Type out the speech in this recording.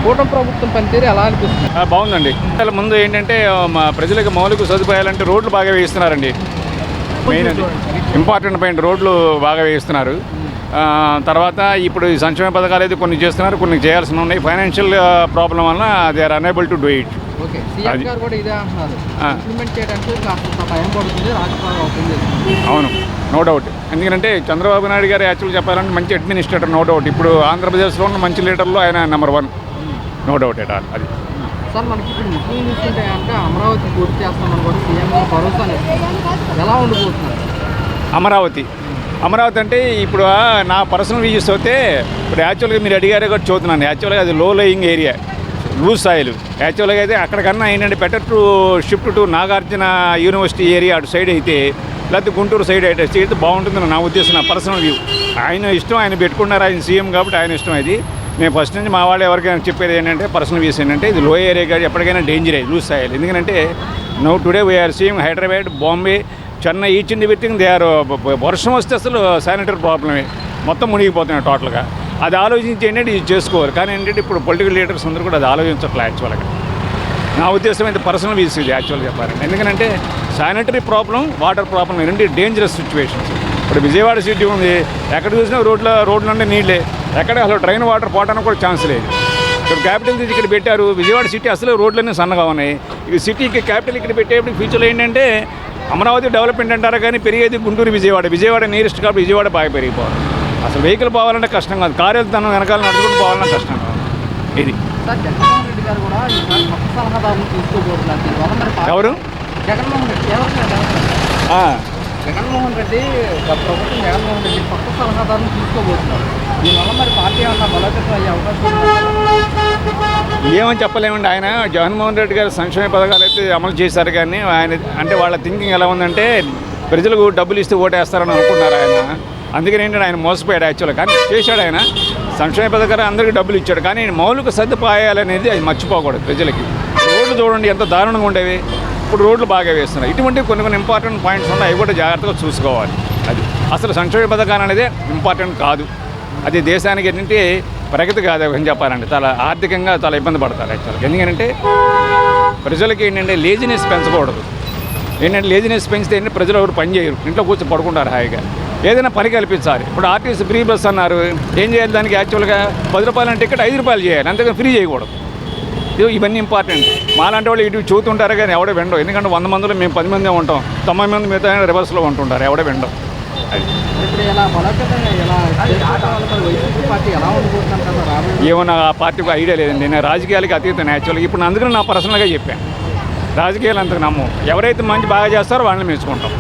కూటమి ప్రభుత్వం పనితీరు ఎలా అనిపిస్తుంది? బాగుందండి. ముందు ఏంటంటే మా ప్రజలకు మౌలిక సదుపాయాలంటే రోడ్లు బాగా వేయిస్తున్నారండి. మెయిన్ అది ఇంపార్టెంట్ పాయింట్, రోడ్లు బాగా వేయిస్తున్నారు. తర్వాత ఇప్పుడు ఈ సంక్షేమ పథకాలు అయితే కొన్ని చేస్తున్నారు, కొన్ని చేయాల్సి ఉన్నాయి. ఫైనాన్షియల్ ప్రాబ్లం వల్ల they are unable to do it. Okay, CM గారు కూడా ఇదే అంటున్నారు, ఇంప్లిమెంట్ చేయడానికి కాస్త టైం పడుతుంది, రాజకీయాలు అవుతుంది. అవును, నో డౌట్. ఎందుకంటే చంద్రబాబు నాయుడు గారు యాక్చువల్ చెప్పాలంటే మంచి అడ్మినిస్ట్రేటర్, నో డౌట్. ఇప్పుడు ఆంధ్రప్రదేశ్లో ఉన్న మంచి లీడర్లో ఆయన number 1, no doubt at all. అది సార్, మనకి ఇప్పుడు ముఖ్యంగా చూసుకుంటే కనుక అమరావతి పూర్తి చేస్తామని కూడా సీఎం గారు భరోసా ఎలా ఉండిపోతున్నారు? అమరావతి అంటే ఇప్పుడు నా పర్సనల్ వ్యూస్ అయితే ఇప్పుడు యాక్చువల్గా మీరు అడిగారే కూడా చూస్తున్నాను. యాక్చువల్గా అది లో లయింగ్ ఏరియా, లూజ్ సాయిల్. యాక్చువల్గా అయితే అక్కడికన్నా ఏంటంటే better to shift to Nagarjuna university area అటు సైడ్ అయితే, లేకపోతే గుంటూరు సైడ్ అయితే బాగుంటుందని నా ఉద్దేశం, నా పర్సనల్ వ్యూ. ఆయన ఇష్టం, ఆయన పెట్టుకున్నారు, ఆయన సీఎం కాబట్టి ఆయన ఇష్టం అది. నేను ఫస్ట్ నుంచి మా వాళ్ళు ఎవరికైనా చెప్పేది ఏంటంటే పర్సనల్ వ్యూస్ ఏంటంటే ఇది లో ఏరియా కాదు, ఎప్పటికైనా డేంజర్ అయ్యి లూజ్ సాయిల్. ఎందుకంటే now today we are seeing Hyderabad, Bombay, Chennai, each and everything they are. వర్షం వస్తే అసలు శానిటరీ ప్రాబ్లమే, మొత్తం మునిగిపోతున్నాయి టోటల్గా. అది ఆలోచించి ఏంటంటే ఇది చేసుకోవాలి. కానీ ఏంటంటే ఇప్పుడు పొలిటికల్ లీడర్స్ అందరూ కూడా అది ఆలోచించట్లే యాక్చువల్గా. నా ఉద్దేశం అయితే పర్సనల్ వ్యూస్ ఇది యాక్చువల్గా చెప్పాలంటే. ఎందుకంటే శానిటరీ ప్రాబ్లం, వాటర్ ప్రాబ్లం రెండు డేంజరస్ సిచ్యువేషన్స్. ఇప్పుడు విజయవాడ సిటీ ఉంది, ఎక్కడ చూసినా రోడ్లు అంటే నీళ్ళే, ఎక్కడ అసలు డ్రైన్ వాటర్ పోవడానికి కూడా ఛాన్స్ లేదు. ఇక్కడ క్యాపిటల్ తీసి ఇక్కడ పెట్టారు, విజయవాడ సిటీ అసలు రోడ్లన్నీ సన్నగా ఉన్నాయి. ఇక సిటీకి క్యాపిటల్ ఇక్కడ పెట్టేప్పుడు ఫ్యూచర్లో ఏంటంటే అమరావతి డెవలప్మెంట్ అంటారు కానీ పెరిగేది గుంటూరు, విజయవాడ నియరెస్ట్ కాబట్టి విజయవాడ బాగా పెరిగిపోవాలి. అసలు వెహికల్ పోవాలంటే కష్టం కాదు, కారు వెళ్తాను వెనకాల నడుచుకుంటూ పోవాలన్నా కష్టం కాదు. ఇది జగన్మోహన్ రెడ్డి గారు కూడా ఈసారి కొత్త సలహాదారులు తీసుకోబోతున్నారు. ఎవరు? జగన్మోహన్ రెడ్డి ప్రభుత్వం జగన్మోహన్ రెడ్డి కొత్త సలహాదారులు తీసుకోబోతున్నారు. దీనివల్ల మరి పార్టీ ఏమన్నా బలోపేతం అయ్యే అవకాశం ఏమని చెప్పలేమండి. ఆయన జగన్మోహన్ రెడ్డి గారు సంక్షేమ పథకాలు అయితే అమలు చేశారు, కానీ ఆయన అంటే వాళ్ళ థింకింగ్ ఎలా ఉందంటే ప్రజలకు డబ్బులు ఇస్తే ఓటేస్తారని అనుకున్నారు ఆయన. అందుకని ఏంటంటే ఆయన మోసపోయాడు యాక్చువల్గా. కానీ చేశాడు ఆయన, సంక్షేమ పథకాలు అందరికీ డబ్బులు ఇచ్చాడు. కానీ మౌలిక సదుపాయాలు అనేది అది మర్చిపోకూడదు ప్రజలకి. రోడ్లు చూడండి ఎంత దారుణంగా ఉండేవి, ఇప్పుడు రోడ్లు బాగా వేస్తున్నారు. ఇటువంటి కొన్ని ఇంపార్టెంట్ పాయింట్స్ ఉన్నాయి, అవి కూడా జాగ్రత్తగా చూసుకోవాలి. అది అసలు సంక్షేమ పథకాలు అనేది ఇంపార్టెంట్ కాదు, అది దేశానికి ఏంటంటే ప్రగతి కాదు అని చెప్పాలంటే. చాలా ఆర్థికంగా చాలా ఇబ్బంది పడతారు యాక్చువల్గా. ఎందుకంటే ప్రజలకి ఏంటంటే లేజినెస్ పెంచకూడదు. ఏంటంటే లేజినెస్ పెంచితే ఏంటంటే ప్రజలు ఎవరు పని చేయరు, ఇంట్లో కూర్చొని పడుకుంటారు హాయిగా. ఏదైనా పని కల్పించాలి. ఇప్పుడు ఆర్టీసీ ఫ్రీ బస్ అన్నారు, ఏం చేయాలి దానికి? యాక్చువల్గా 10 రూపాయల టికెట్ 5 రూపాయలు చేయాలి, అంతేగాని ఫ్రీ చేయకూడదు. ఇవన్నీ ఇంపార్టెంట్. మాలాంటి వాళ్ళు ఇటు చూస్తుంటారు కానీ ఎవడో వెండవు. ఎందుకంటే 100 మందిలో మేము 10 మందే ఉంటాం, 90 మంది మిగతా రివర్స్లో ఉంటుంటారు, ఎవడో వెండవు. అది ఏమో నా ఆ పార్టీకి ఐడియా లేదండి. నేను రాజకీయాలకి అతీతం యాక్చువల్గా. ఇప్పుడు అందుకని నా పర్సనల్గా చెప్పాను, రాజకీయాలు అంతకు నమ్మం. ఎవరైతే మంచి బాగా చేస్తారో వాళ్ళని మెచ్చుకుంటాం.